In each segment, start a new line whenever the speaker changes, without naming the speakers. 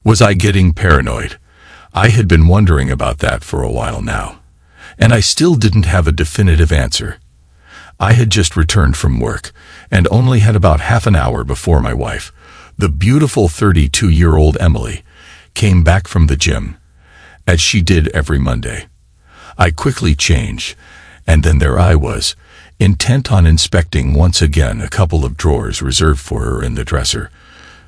Was I getting paranoid? I had been wondering about that for a while now, and I still didn't have a definitive answer. I had just returned from work, and only had about half an hour before my wife, the beautiful 32-year-old Emily, came back from the gym, as she did every Monday. I quickly changed, and then there I was, intent on inspecting once again a couple of drawers reserved for her in the dresser,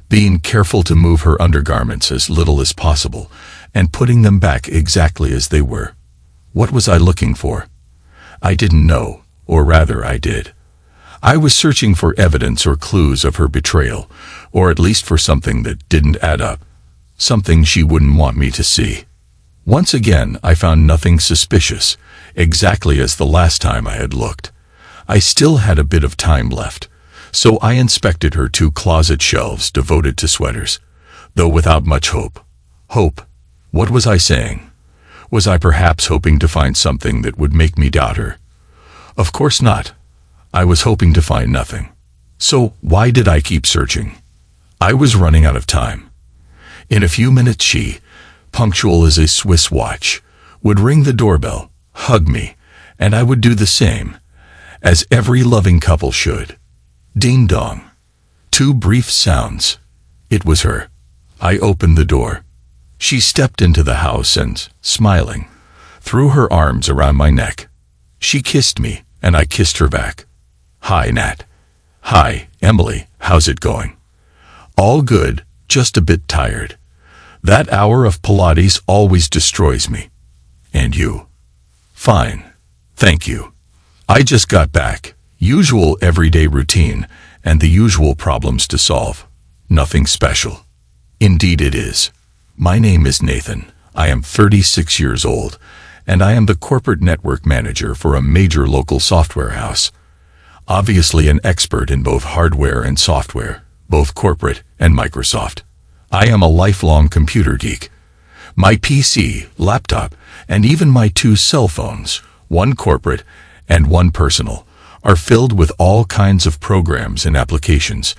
being careful to move her undergarments as little as possible, and putting them back exactly as they were. What was I looking for? I didn't know, or rather I did. I was searching for evidence or clues of her betrayal, or at least for something that didn't add up, something she wouldn't want me to see. Once again, I found nothing suspicious, exactly as the last time I had looked. I still had a bit of time left, so I inspected her 2 closet shelves devoted to sweaters, though without much hope. Hope? What was I saying? Was I perhaps hoping to find something that would make me doubt her? Of course not. I was hoping to find nothing. So why did I keep searching? I was running out of time. In a few minutes she, punctual as a Swiss watch, would ring the doorbell, hug me, and I would do the same, as every loving couple should. Ding-dong. 2 brief sounds. It was her. I opened the door. She stepped into the house and, smiling, threw her arms around my neck. She kissed me, and I kissed her back. Hi, Nat. Hi, Emily, how's it going? All good, just a bit tired. That hour of Pilates always destroys me. And you? Fine. Thank you. I just got back. Usual everyday routine, and the usual problems to solve. Nothing special. Indeed it is. My name is Nathan. I am 36 years old, and I am the corporate network manager for a major local software house. Obviously an expert in both hardware and software, both corporate and Microsoft. I am a lifelong computer geek. My PC, laptop, and even my 2 cell phones, one corporate and one personal, are filled with all kinds of programs and applications,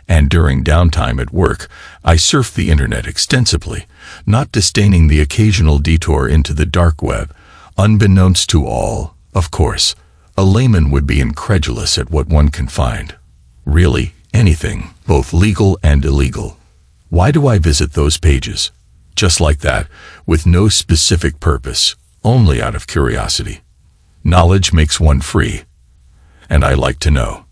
and during downtime at work, I surf the internet extensively, not disdaining the occasional detour into the dark web, unbeknownst to all, of course. A layman would be incredulous at what one can find. Really, anything, both legal and illegal. Why do I visit those pages? Just like that, with no specific purpose, only out of curiosity. Knowledge makes one free, and I like to know.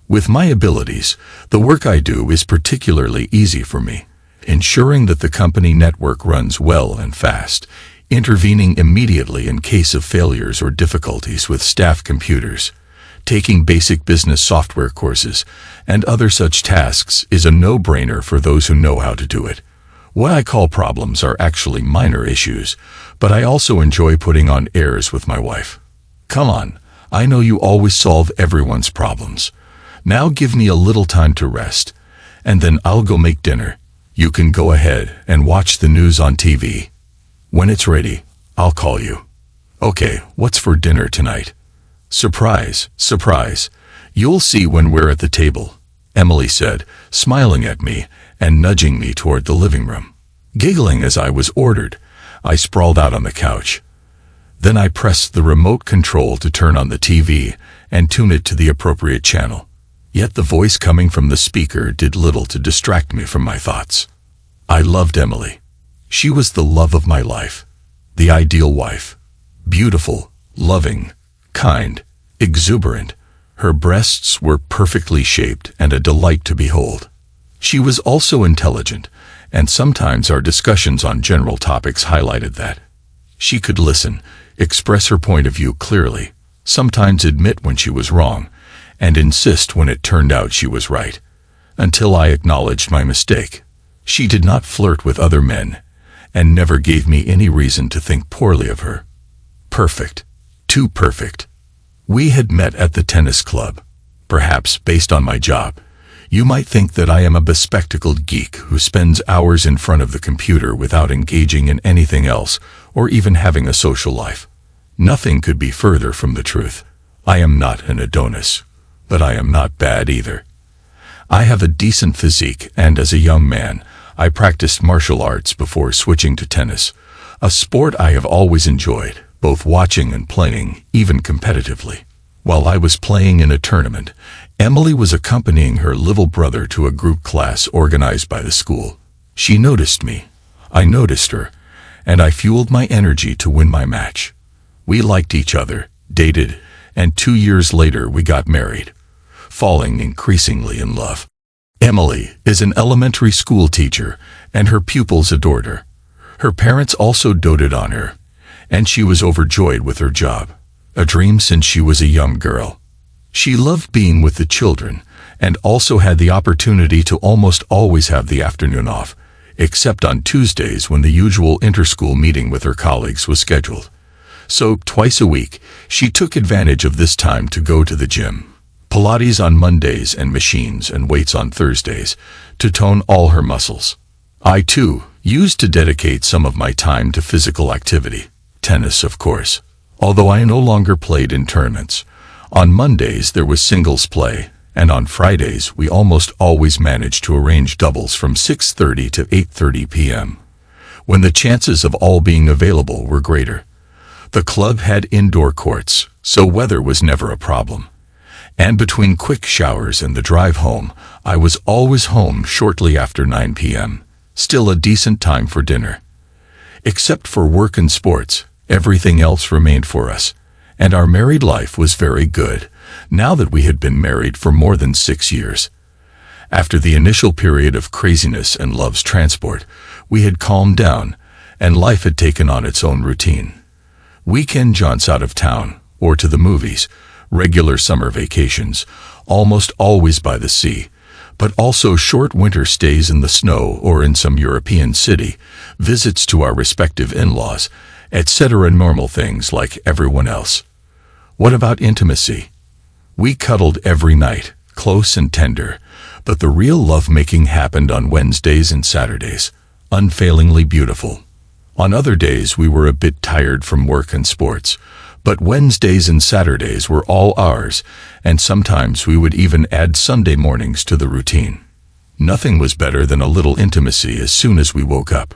With my abilities, the work I do is particularly easy for me, ensuring that the company network runs well and fast, intervening immediately in case of failures or difficulties with staff computers, taking basic business software courses, and other such tasks is a no-brainer for those who know how to do it. What I call problems are actually minor issues, but I also enjoy putting on airs with my wife. Come on, I know you always solve everyone's problems. Now give me a little time to rest, and then I'll go make dinner. You can go ahead and watch the news on TV. When it's ready, I'll call you. Okay, what's for dinner tonight? Surprise, surprise. You'll see when we're at the table, Emily said, smiling at me and nudging me toward the living room. Giggling as I was ordered, I sprawled out on the couch. Then I pressed the remote control to turn on the TV and tune it to the appropriate channel. Yet the voice coming from the speaker did little to distract me from my thoughts. I loved Emily. She was the love of my life, the ideal wife. Beautiful, loving, kind, exuberant. Her breasts were perfectly shaped and a delight to behold. She was also intelligent, and sometimes our discussions on general topics highlighted that. She could listen, express her point of view clearly, sometimes admit when she was wrong, and insist when it turned out she was right, until I acknowledged my mistake. She did not flirt with other men, and never gave me any reason to think poorly of her. Perfect. Too perfect. We had met at the tennis club. Perhaps, based on my job, you might think that I am a bespectacled geek who spends hours in front of the computer without engaging in anything else, or even having a social life. Nothing could be further from the truth. I am not an Adonis, but I am not bad either. I have a decent physique, and as a young man, I practiced martial arts before switching to tennis, a sport I have always enjoyed, both watching and playing, even competitively. While I was playing in a tournament, Emily was accompanying her little brother to a group class organized by the school. She noticed me. I noticed her, and I fueled my energy to win my match. We liked each other, dated, and 2 years later we got married, falling increasingly in love. Emily is an elementary school teacher, and her pupils adored her. Her parents also doted on her, and she was overjoyed with her job, a dream since she was a young girl. She loved being with the children, and also had the opportunity to almost always have the afternoon off, except on Tuesdays when the usual interschool meeting with her colleagues was scheduled. So, twice a week, she took advantage of this time to go to the gym. Pilates on Mondays and machines and weights on Thursdays, to tone all her muscles. I, too, used to dedicate some of my time to physical activity. Tennis, of course. Although I no longer played in tournaments. On Mondays there was singles play, and on Fridays we almost always managed to arrange doubles from 6:30 to 8:30 p.m., when the chances of all being available were greater. The club had indoor courts, so weather was never a problem. And between quick showers and the drive home, I was always home shortly after 9 p.m., still a decent time for dinner. Except for work and sports, everything else remained for us, and our married life was very good, now that we had been married for more than 6 years. After the initial period of craziness and love's transport, we had calmed down, and life had taken on its own routine. Weekend jaunts out of town, or to the movies, regular summer vacations, almost always by the sea, but also short winter stays in the snow or in some European city, visits to our respective in-laws, etc. Normal things like everyone else. What about intimacy? We cuddled every night, close and tender, but the real lovemaking happened on Wednesdays and Saturdays, unfailingly beautiful. On other days we were a bit tired from work and sports, but Wednesdays and Saturdays were all ours, and sometimes we would even add Sunday mornings to the routine. Nothing was better than a little intimacy as soon as we woke up.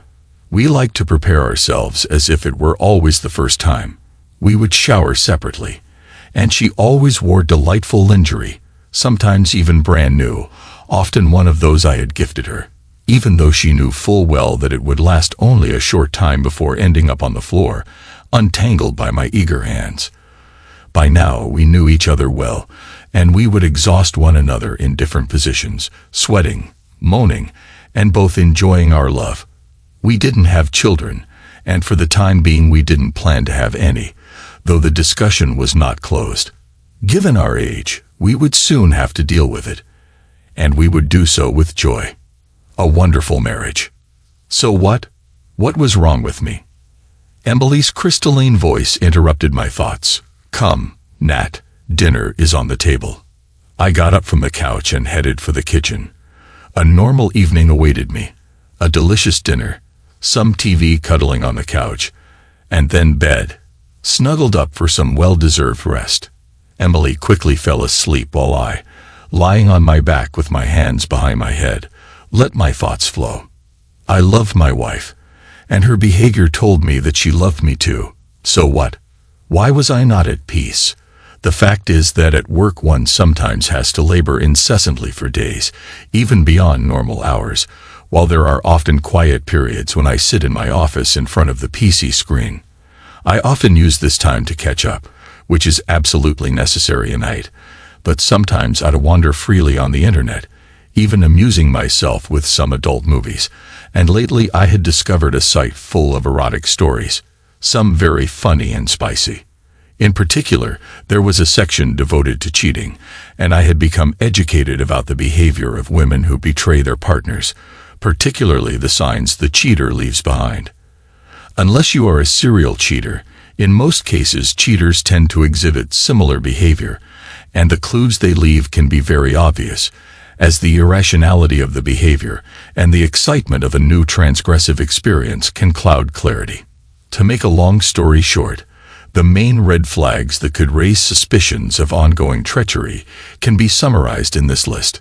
We liked to prepare ourselves as if it were always the first time. We would shower separately, and she always wore delightful lingerie, sometimes even brand new, often one of those I had gifted her, even though she knew full well that it would last only a short time before ending up on the floor, untangled by my eager hands. By now we knew each other well, and we would exhaust one another in different positions, sweating, moaning, and both enjoying our love. We didn't have children, and for the time being we didn't plan to have any, though the discussion was not closed. Given our age, we would soon have to deal with it, and we would do so with joy. A wonderful marriage. So what? What was wrong with me? Emily's crystalline voice interrupted my thoughts. Come, Nat, dinner is on the table. I got up from the couch and headed for the kitchen. A normal evening awaited me. A delicious dinner, some TV cuddling on the couch, and then bed, snuggled up for some well-deserved rest. Emily quickly fell asleep while I, lying on my back with my hands behind my head, let my thoughts flow. I loved my wife, and her behavior told me that she loved me too. So what? Why was I not at peace? The fact is that at work one sometimes has to labor incessantly for days, even beyond normal hours, while there are often quiet periods when I sit in my office in front of the PC screen. I often use this time to catch up, which is absolutely necessary at night, but sometimes I wander freely on the internet, even amusing myself with some adult movies, and lately I had discovered a site full of erotic stories, some very funny and spicy. In particular, there was a section devoted to cheating, and I had become educated about the behavior of women who betray their partners, particularly the signs the cheater leaves behind. Unless you are a serial cheater, in most cases cheaters tend to exhibit similar behavior, and the clues they leave can be very obvious, as the irrationality of the behavior and the excitement of a new transgressive experience can cloud clarity. To make a long story short, the main red flags that could raise suspicions of ongoing treachery can be summarized in this list.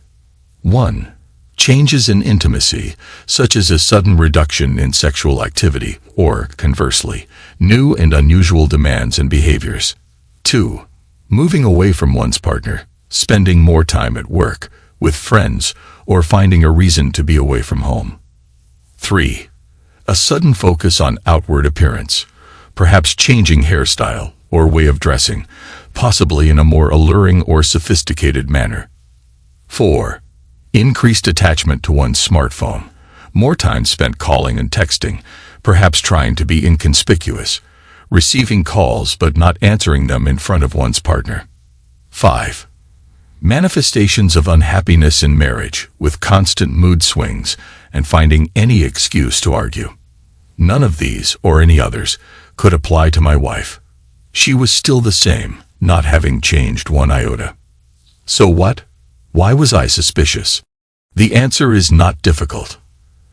1. Changes in intimacy, such as a sudden reduction in sexual activity, or, conversely, new and unusual demands and behaviors. 2. Moving away from one's partner, spending more time at work, with friends, or finding a reason to be away from home. 3. A sudden focus on outward appearance, perhaps changing hairstyle or way of dressing, possibly in a more alluring or sophisticated manner. 4. Increased attachment to one's smartphone, more time spent calling and texting, perhaps trying to be inconspicuous, receiving calls but not answering them in front of one's partner. 5. Manifestations of unhappiness in marriage, with constant mood swings and finding any excuse to argue. None of these, or any others, could apply to my wife. She was still the same, not having changed one iota. So what? Why was I suspicious? The answer is not difficult.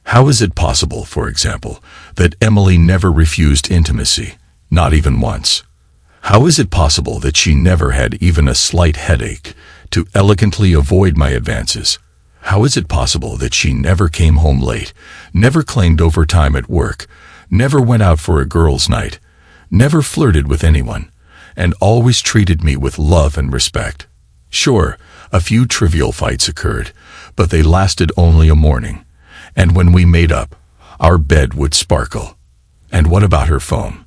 How is it possible, for example, that Emily never refused intimacy, not even once? How is it possible that she never had even a slight headache to elegantly avoid my advances? How is it possible that she never came home late, never claimed overtime at work, never went out for a girls' night, never flirted with anyone, and always treated me with love and respect? Sure, a few trivial fights occurred, but they lasted only a morning, and when we made up, our bed would sparkle. And what about her phone?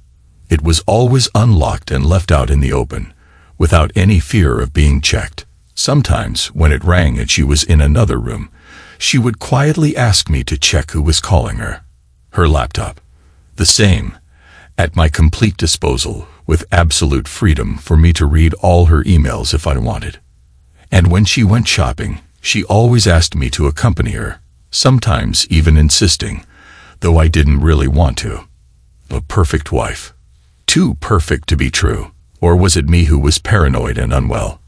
It was always unlocked and left out in the open, without any fear of being checked. Sometimes, when it rang and she was in another room, she would quietly ask me to check who was calling her. Her laptop, the same, at my complete disposal, with absolute freedom for me to read all her emails if I wanted. And when she went shopping, she always asked me to accompany her, sometimes even insisting, though I didn't really want to. A perfect wife. Too perfect to be true. Or was it me who was paranoid and unwell?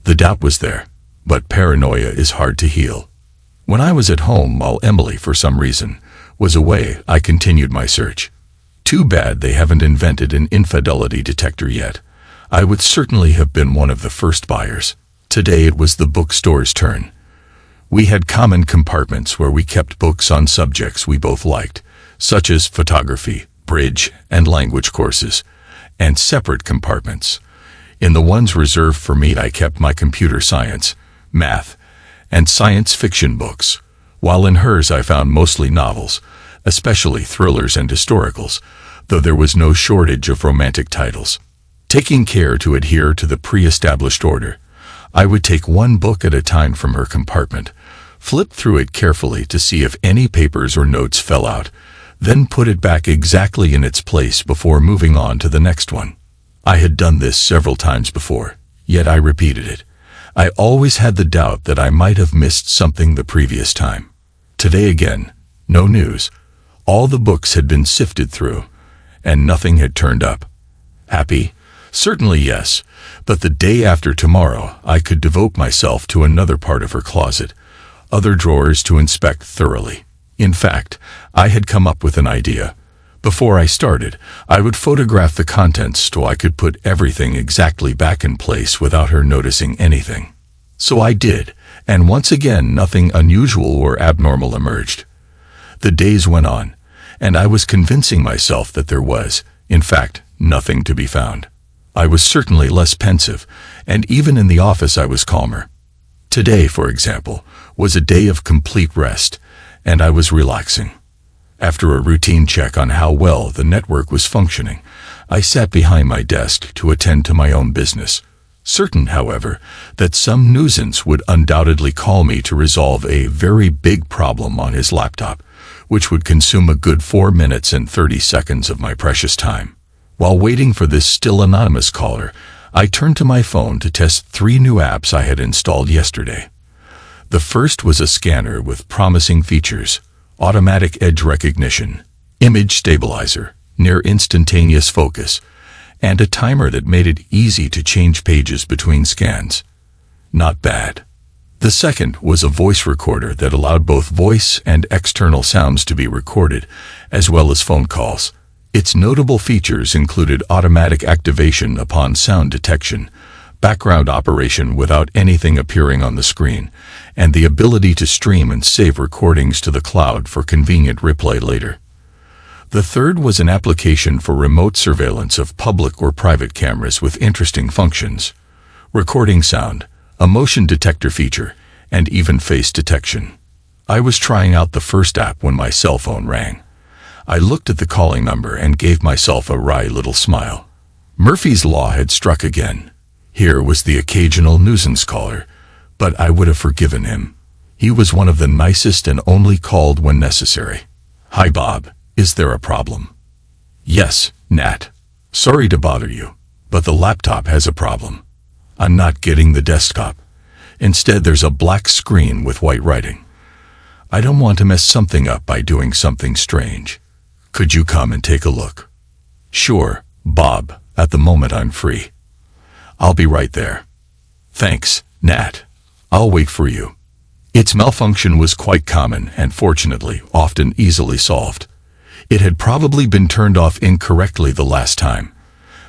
The doubt was there, but paranoia is hard to heal. When I was at home while Emily, for some reason, was away, I continued my search. Too bad they haven't invented an infidelity detector yet. I would certainly have been one of the first buyers. Today it was the bookstore's turn. We had common compartments where we kept books on subjects we both liked, such as photography, bridge, and language courses, and separate compartments. In the ones reserved for me, I kept my computer science, math, and science fiction books, while in hers I found mostly novels, especially thrillers and historicals, though there was no shortage of romantic titles. Taking care to adhere to the pre-established order, I would take one book at a time from her compartment, flip through it carefully to see if any papers or notes fell out, then put it back exactly in its place before moving on to the next one. I had done this several times before, yet I repeated it. I always had the doubt that I might have missed something the previous time. Today again, no news. All the books had been sifted through, and nothing had turned up. Happy? Certainly yes, but the day after tomorrow I could devote myself to another part of her closet, other drawers to inspect thoroughly. In fact, I had come up with an idea. Before I started, I would photograph the contents so I could put everything exactly back in place without her noticing anything. So I did, and once again nothing unusual or abnormal emerged. The days went on, and I was convincing myself that there was, in fact, nothing to be found. I was certainly less pensive, and even in the office I was calmer. Today, for example, was a day of complete rest, and I was relaxing. After a routine check on how well the network was functioning, I sat behind my desk to attend to my own business, certain, however, that some nuisance would undoubtedly call me to resolve a very big problem on his laptop, which would consume a good 4 minutes and 30 seconds of my precious time. While waiting for this still anonymous caller, I turned to my phone to test 3 new apps I had installed yesterday. The first was a scanner with promising features: automatic edge recognition, image stabilizer, near instantaneous focus, and a timer that made it easy to change pages between scans. Not bad. The second was a voice recorder that allowed both voice and external sounds to be recorded, as well as phone calls. Its notable features included automatic activation upon sound detection, background operation without anything appearing on the screen, and the ability to stream and save recordings to the cloud for convenient replay later. The third was an application for remote surveillance of public or private cameras with interesting functions: recording sound, a motion detector feature, and even face detection. I was trying out the first app when my cell phone rang. I looked at the calling number and gave myself a wry little smile. Murphy's Law had struck again. Here was the occasional nuisance caller, but I would have forgiven him. He was one of the nicest and only called when necessary. "Hi Bob, is there a problem?" "Yes, Nat. Sorry to bother you, but the laptop has a problem. I'm not getting the desktop. Instead, there's a black screen with white writing. I don't want to mess something up by doing something strange. Could you come and take a look?" "Sure, Bob. At the moment I'm free. I'll be right there." "Thanks, Nat. I'll wait for you." Its malfunction was quite common and, fortunately, often easily solved. It had probably been turned off incorrectly the last time,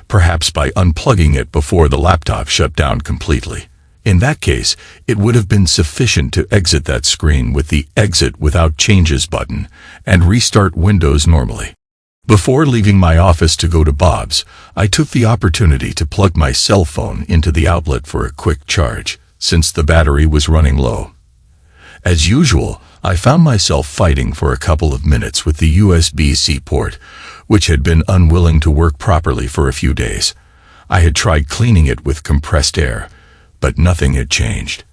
perhaps by unplugging it before the laptop shut down completely. In that case, it would have been sufficient to exit that screen with the Exit Without Changes button and restart Windows normally. Before leaving my office to go to Bob's, I took the opportunity to plug my cell phone into the outlet for a quick charge, since the battery was running low. As usual, I found myself fighting for a couple of minutes with the USB-C port, which had been unwilling to work properly for a few days. I had tried cleaning it with compressed air, but nothing had changed.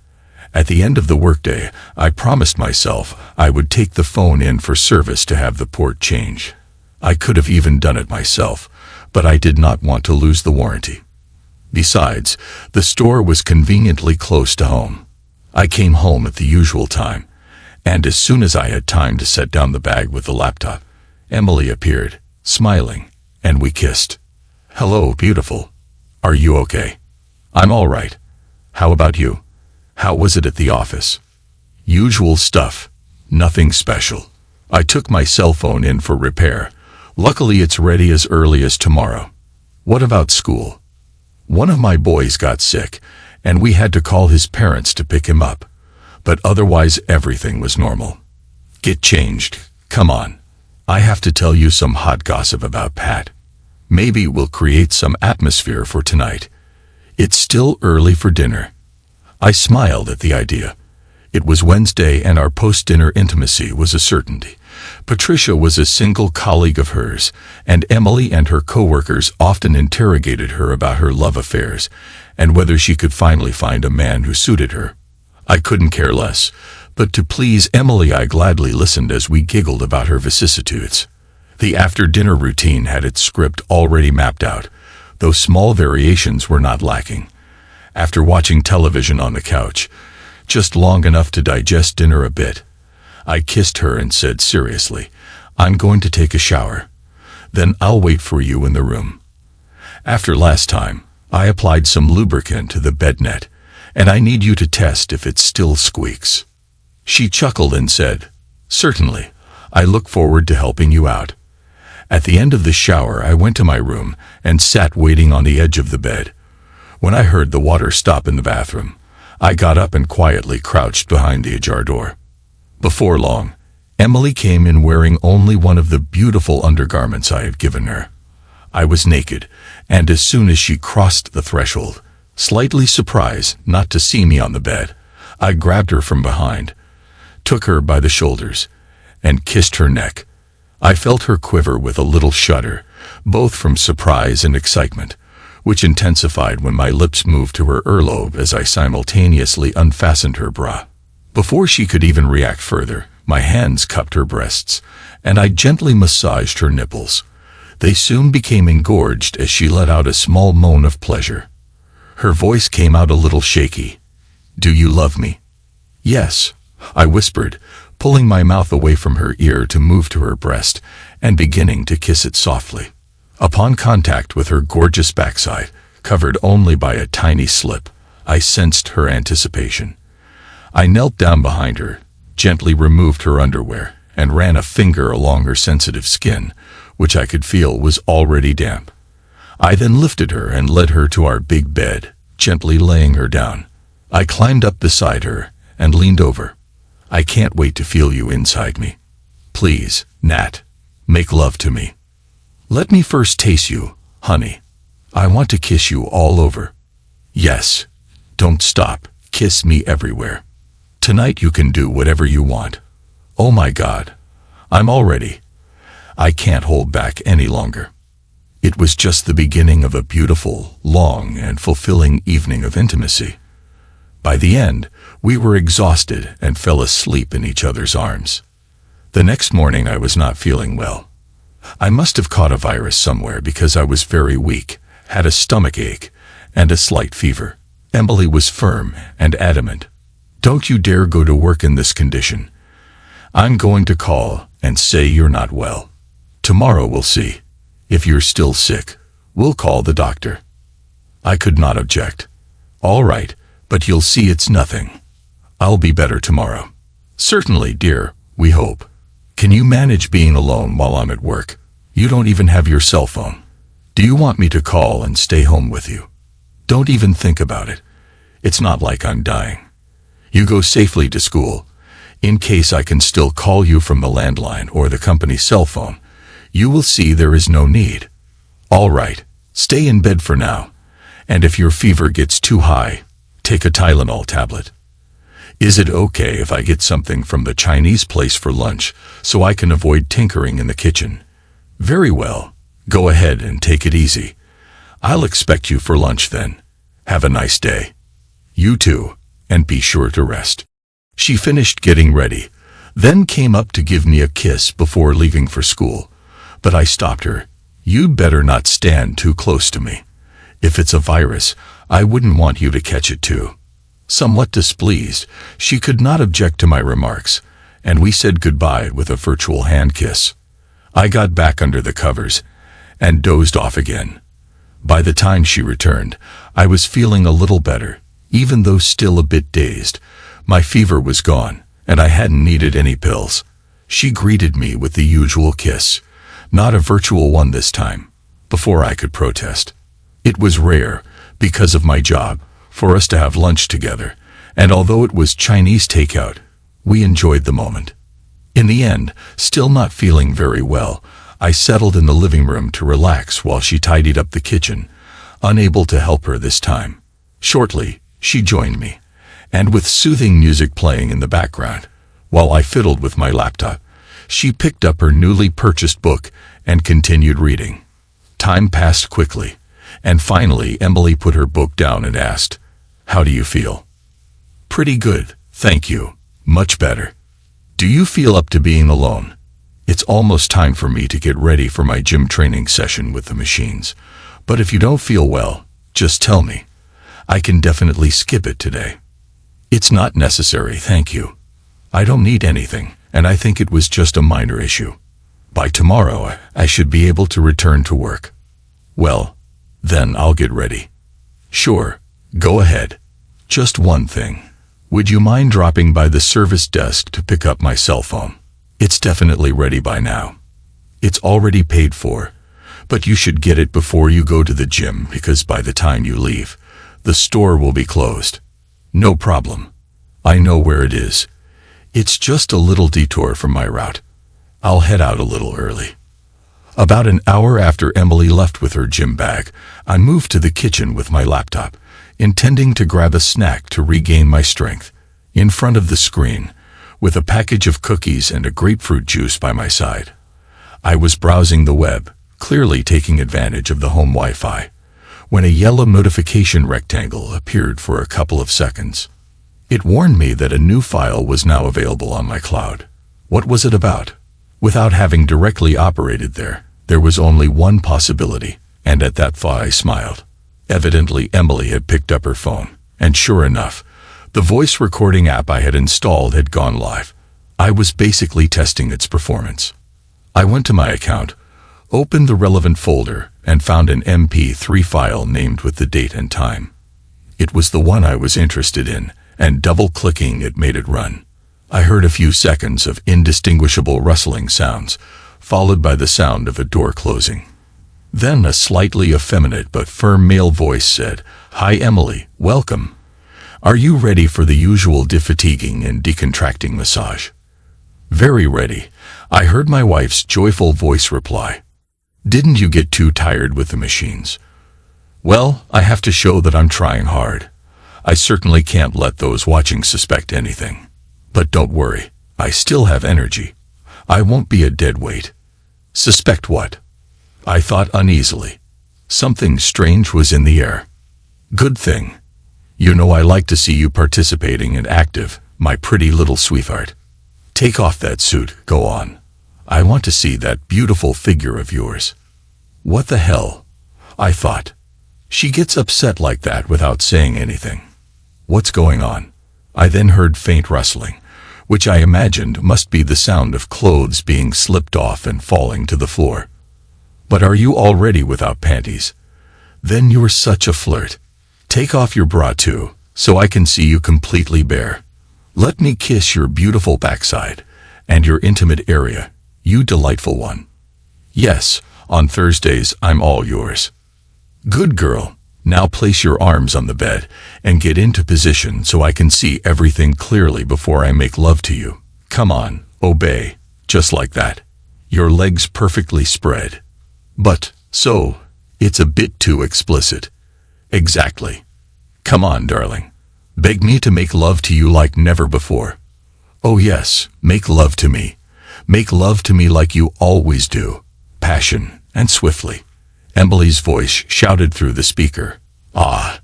At the end of the workday, I promised myself I would take the phone in for service to have the port changed. I could have even done it myself, but I did not want to lose the warranty. Besides, the store was conveniently close to home. I came home at the usual time, and as soon as I had time to set down the bag with the laptop, Emily appeared, smiling, and we kissed. "Hello, beautiful. Are you okay?" "I'm all right. How about you? How was it at the office?" "Usual stuff. Nothing special. I took my cell phone in for repair. Luckily, it's ready as early as tomorrow." "What about school?" "One of my boys got sick, and we had to call his parents to pick him up. But otherwise, everything was normal." "Get changed. Come on. I have to tell you some hot gossip about Pat. Maybe we'll create some atmosphere for tonight. It's still early for dinner." I smiled at the idea. It was Wednesday and our post-dinner intimacy was a certainty. Patricia was a single colleague of hers, and Emily and her coworkers often interrogated her about her love affairs and whether she could finally find a man who suited her. I couldn't care less, but to please Emily I gladly listened as we giggled about her vicissitudes. The after-dinner routine had its script already mapped out, though small variations were not lacking. After watching television on the couch, just long enough to digest dinner a bit, I kissed her and said seriously, "I'm going to take a shower. Then I'll wait for you in the room." After last time, I applied some lubricant to the bed net, and I need you to test if it still squeaks. She chuckled and said, "Certainly. I look forward to helping you out." At the end of the shower, I went to my room and sat waiting on the edge of the bed. When I heard the water stop in the bathroom, I got up and quietly crouched behind the ajar door. Before long, Emily came in wearing only one of the beautiful undergarments I had given her. I was naked, and as soon as she crossed the threshold, slightly surprised not to see me on the bed, I grabbed her from behind, took her by the shoulders, and kissed her neck. I felt her quiver with a little shudder, both from surprise and excitement, which intensified when my lips moved to her earlobe as I simultaneously unfastened her bra. Before she could even react further, my hands cupped her breasts, and I gently massaged her nipples. They soon became engorged as she let out a small moan of pleasure. Her voice came out a little shaky. "Do you love me?" "Yes," I whispered, pulling my mouth away from her ear to move to her breast and beginning to kiss it softly. Upon contact with her gorgeous backside, covered only by a tiny slip, I sensed her anticipation. I knelt down behind her, gently removed her underwear, and ran a finger along her sensitive skin, which I could feel was already damp. I then lifted her and led her to our big bed, gently laying her down. I climbed up beside her and leaned over. I can't wait to feel you inside me. Please, Nat, make love to me. Let me first taste you, honey. I want to kiss you all over. Yes. Don't stop. Kiss me everywhere. Tonight you can do whatever you want. Oh my God. I'm all ready. I can't hold back any longer. It was just the beginning of a beautiful, long, and fulfilling evening of intimacy. By the end, we were exhausted and fell asleep in each other's arms. The next morning I was not feeling well. I must have caught a virus somewhere because I was very weak, had a stomach ache, and a slight fever. Emily was firm and adamant. Don't you dare go to work in this condition. I'm going to call and say you're not well. Tomorrow we'll see. If you're still sick, we'll call the doctor. I could not object. All right, but you'll see it's nothing. I'll be better tomorrow. Certainly, dear, we hope. Can you manage being alone while I'm at work? You don't even have your cell phone. Do you want me to call and stay home with you? Don't even think about it. It's not like I'm dying. You go safely to school. In case I can still call you from the landline or the company cell phone, you will see there is no need. All right, stay in bed for now. And if your fever gets too high, take a Tylenol tablet. Is it okay if I get something from the Chinese place for lunch so I can avoid tinkering in the kitchen? Very well. Go ahead and take it easy. I'll expect you for lunch then. Have a nice day. You too, and be sure to rest. She finished getting ready, then came up to give me a kiss before leaving for school. But I stopped her. You'd better not stand too close to me. If it's a virus, I wouldn't want you to catch it too. Somewhat displeased, she could not object to my remarks, and we said goodbye with a virtual hand kiss. I got back under the covers and dozed off again. By the time she returned, I was feeling a little better, even though still a bit dazed. My fever was gone, and I hadn't needed any pills. She greeted me with the usual kiss, not a virtual one this time, before I could protest. It was rare, because of my job, for us to have lunch together, and although it was Chinese takeout, we enjoyed the moment. In the end, still not feeling very well, I settled in the living room to relax while she tidied up the kitchen, unable to help her this time. Shortly, she joined me, and with soothing music playing in the background, while I fiddled with my laptop, she picked up her newly purchased book and continued reading. Time passed quickly, and finally Emily put her book down and asked, "How do you feel?" "Pretty good, thank you. Much better. Do you feel up to being alone? It's almost time for me to get ready for my gym training session with the machines. But if you don't feel well, just tell me. I can definitely skip it today." "It's not necessary, thank you. I don't need anything, and I think it was just a minor issue. By tomorrow, I should be able to return to work." "Well, then I'll get ready." "Sure, go ahead. Just one thing. Would you mind dropping by the service desk to pick up my cell phone? It's definitely ready by now. It's already paid for, but you should get it before you go to the gym because by the time you leave, the store will be closed." "No problem. I know where it is. It's just a little detour from my route. I'll head out a little early." About an hour after Emily left with her gym bag, I moved to the kitchen with my laptop, intending to grab a snack to regain my strength. In front of the screen, with a package of cookies and a grapefruit juice by my side, I was browsing the web, clearly taking advantage of the home Wi-Fi, when a yellow notification rectangle appeared for a couple of seconds. It warned me that a new file was now available on my cloud. What was it about? Without having directly operated there was only one possibility, and at that thought I smiled. Evidently Emily had picked up her phone, and sure enough, the voice recording app I had installed had gone live. I was basically testing its performance. I went to my account, opened the relevant folder, and found an MP3 file named with the date and time. It was the one I was interested in, and double-clicking it made it run. I heard a few seconds of indistinguishable rustling sounds, followed by the sound of a door closing. Then a slightly effeminate but firm male voice said, "Hi Emily, welcome. Are you ready for the usual defatiguing and decontracting massage?" "Very ready," I heard my wife's joyful voice reply. "Didn't you get too tired with the machines?" "Well, I have to show that I'm trying hard. I certainly can't let those watching suspect anything. But don't worry, I still have energy. I won't be a dead weight." "Suspect what?" I thought uneasily. Something strange was in the air. "Good thing. You know I like to see you participating and active, my pretty little sweetheart. Take off that suit, go on. I want to see that beautiful figure of yours." What the hell? I thought. She gets upset like that without saying anything. What's going on? I then heard faint rustling, which I imagined must be the sound of clothes being slipped off and falling to the floor. "But are you already without panties? Then you're such a flirt. Take off your bra too, so I can see you completely bare. Let me kiss your beautiful backside, and your intimate area, you delightful one. Yes, on Thursdays I'm all yours." "Good girl. Now place your arms on the bed, and get into position so I can see everything clearly before I make love to you. Come on, obey, just like that. Your legs perfectly spread. But, so, it's a bit too explicit." "Exactly. Come on, darling. Beg me to make love to you like never before." "Oh yes, make love to me. Make love to me like you always do. Passion, and swiftly." Emily's voice shouted through the speaker. "Ah."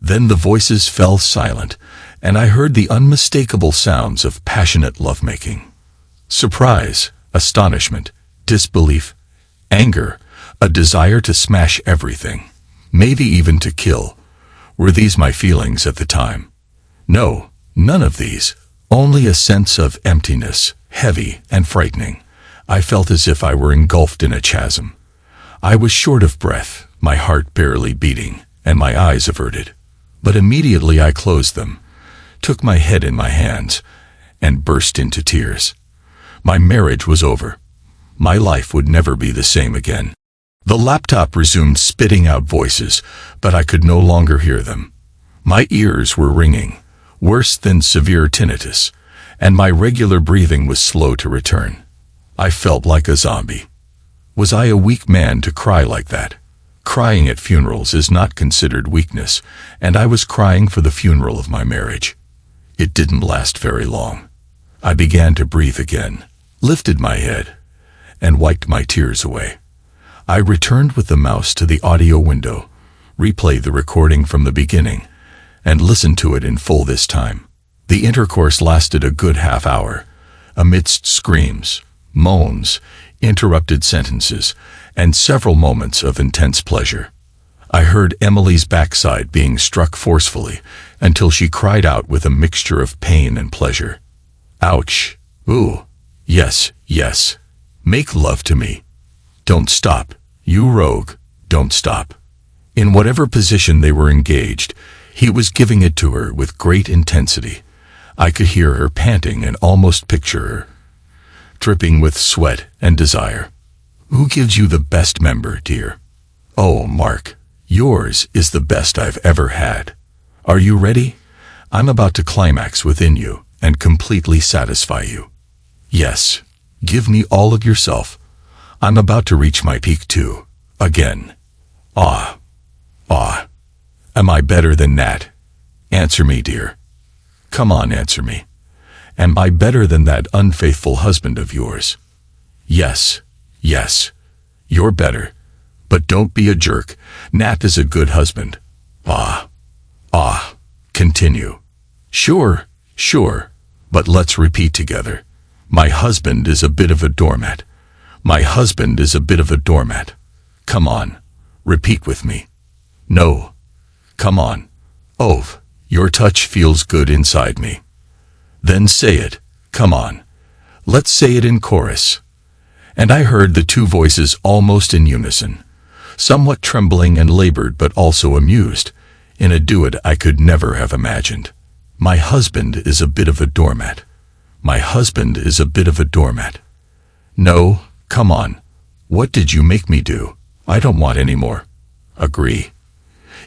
Then the voices fell silent, and I heard the unmistakable sounds of passionate lovemaking. Surprise, astonishment, disbelief, anger, a desire to smash everything, maybe even to kill. Were these my feelings at the time? No, none of these. Only a sense of emptiness, heavy and frightening. I felt as if I were engulfed in a chasm. I was short of breath, my heart barely beating, and my eyes averted. But immediately I closed them, took my head in my hands, and burst into tears. My marriage was over. My life would never be the same again. The laptop resumed spitting out voices, but I could no longer hear them. My ears were ringing, worse than severe tinnitus, and my regular breathing was slow to return. I felt like a zombie. Was I a weak man to cry like that? Crying at funerals is not considered weakness, and I was crying for the funeral of my marriage. It didn't last very long. I began to breathe again, lifted my head, and wiped my tears away. I returned with the mouse to the audio window, replayed the recording from the beginning, and listened to it in full this time. The intercourse lasted a good half hour, amidst screams, moans, interrupted sentences, and several moments of intense pleasure. I heard Emily's backside being struck forcefully until she cried out with a mixture of pain and pleasure. "Ouch! Ooh! Yes, yes! Make love to me! Don't stop, you rogue, don't stop!" In whatever position they were engaged, he was giving it to her with great intensity. I could hear her panting and almost picture her, dripping with sweat and desire. "Who gives you the best member, dear?" "Oh, Mark, yours is the best I've ever had. Are you ready? I'm about to climax within you and completely satisfy you. Yes, give me all of yourself. I'm about to reach my peak too. Again. Ah. Ah. Am I better than that? Answer me, dear. Come on, answer me. Am I better than that unfaithful husband of yours? Yes, yes, you're better. But don't be a jerk. Nat is a good husband. Ah. Ah. Continue. Sure, sure. But let's repeat together. My husband is a bit of a doormat. My husband is a bit of a doormat. Come on. Repeat with me. No. Come on. Oh, your touch feels good inside me. Then say it. Come on. Let's say it in chorus. And I heard the two voices almost in unison, somewhat trembling and labored but also amused, in a duet I could never have imagined. My husband is a bit of a doormat. My husband is a bit of a doormat. No, come on. What did you make me do? I don't want any more. Agree.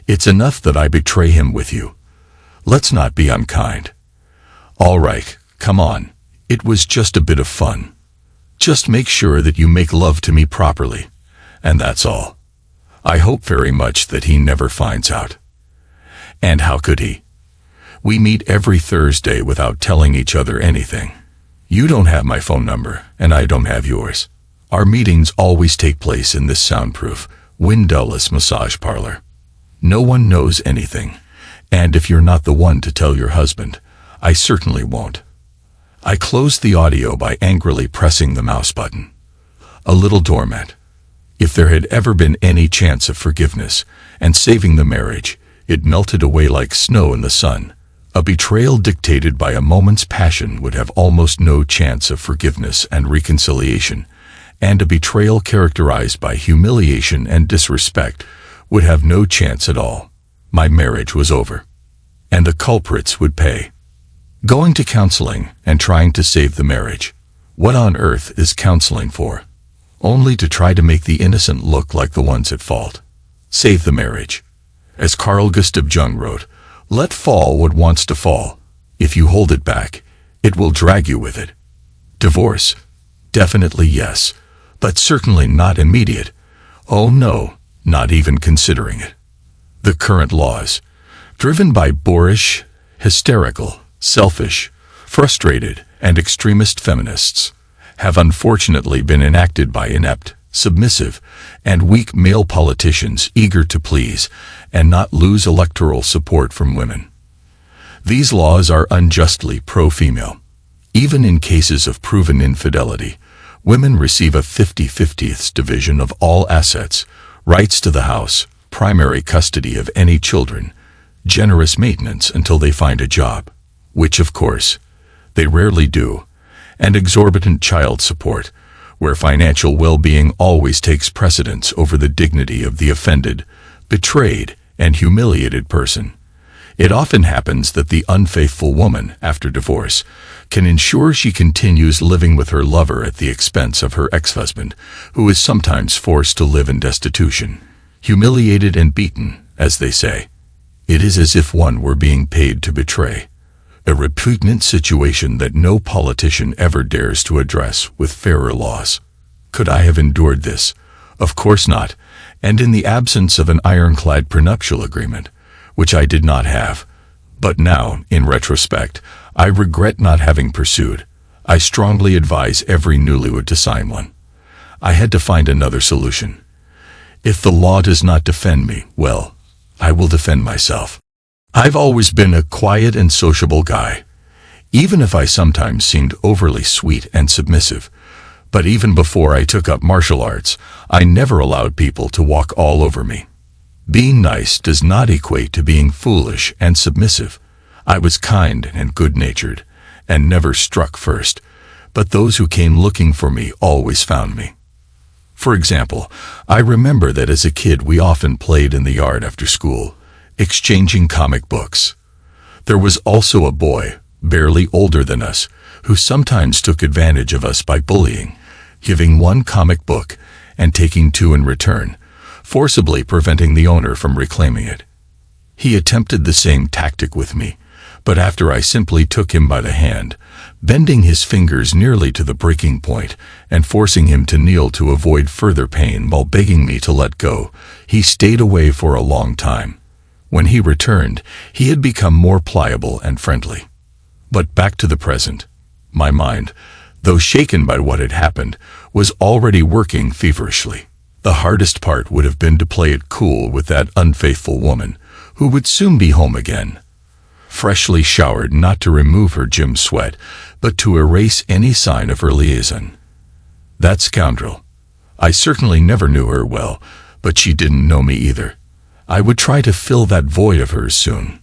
It's enough that I betray him with you. Let's not be unkind. All right, come on. It was just a bit of fun. Just make sure that you make love to me properly. And that's all. I hope very much that he never finds out. And how could he? We meet every Thursday without telling each other anything. You don't have my phone number, and I don't have yours. Our meetings always take place in this soundproof, windowless massage parlor. No one knows anything, and if you're not the one to tell your husband, I certainly won't. I closed the audio by angrily pressing the mouse button. A little doormat. If there had ever been any chance of forgiveness and saving the marriage, it melted away like snow in the sun. A betrayal dictated by a moment's passion would have almost no chance of forgiveness and reconciliation, and a betrayal characterized by humiliation and disrespect would have no chance at all. My marriage was over, and the culprits would pay. Going to counseling and trying to save the marriage. What on earth is counseling for? Only to try to make the innocent look like the ones at fault. Save the marriage. As Carl Gustav Jung wrote, let fall what wants to fall. If you hold it back, it will drag you with it. Divorce? Definitely yes, but certainly not immediate. Oh no, not even considering it. The current laws, driven by boorish, hysterical, selfish, frustrated, and extremist feminists, have unfortunately been enacted by inept, submissive, and weak male politicians eager to please and not lose electoral support from women. These laws are unjustly pro-female. Even in cases of proven infidelity, women receive a 50/50 division of all assets, rights to the house, primary custody of any children, generous maintenance until they find a job, which of course, they rarely do, and exorbitant child support, where financial well-being always takes precedence over the dignity of the offended, betrayed, and humiliated person. It often happens that the unfaithful woman, after divorce, can ensure she continues living with her lover at the expense of her ex-husband, who is sometimes forced to live in destitution, humiliated and beaten, as they say. It is as if one were being paid to betray. A repugnant situation that no politician ever dares to address with fairer laws. Could I have endured this? Of course not, and in the absence of an ironclad prenuptial agreement, which I did not have. But now, in retrospect, I regret not having pursued. I strongly advise every newlywed to sign one. I had to find another solution. If the law does not defend me, well, I will defend myself. I've always been a quiet and sociable guy, even if I sometimes seemed overly sweet and submissive. But even before I took up martial arts, I never allowed people to walk all over me. Being nice does not equate to being foolish and submissive. I was kind and good-natured, and never struck first, but those who came looking for me always found me. For example, I remember that as a kid we often played in the yard after school, exchanging comic books. There was also a boy, barely older than us, who sometimes took advantage of us by bullying, giving one comic book and taking two in return, forcibly preventing the owner from reclaiming it. He attempted the same tactic with me, but after I simply took him by the hand, bending his fingers nearly to the breaking point and forcing him to kneel to avoid further pain while begging me to let go, he stayed away for a long time. When he returned, he had become more pliable and friendly. But back to the present. My mind, though shaken by what had happened, was already working feverishly. The hardest part would have been to play it cool with that unfaithful woman, who would soon be home again. Freshly showered, not to remove her gym sweat, but to erase any sign of her liaison. That scoundrel. I certainly never knew her well, but she didn't know me either. I would try to fill that void of hers soon.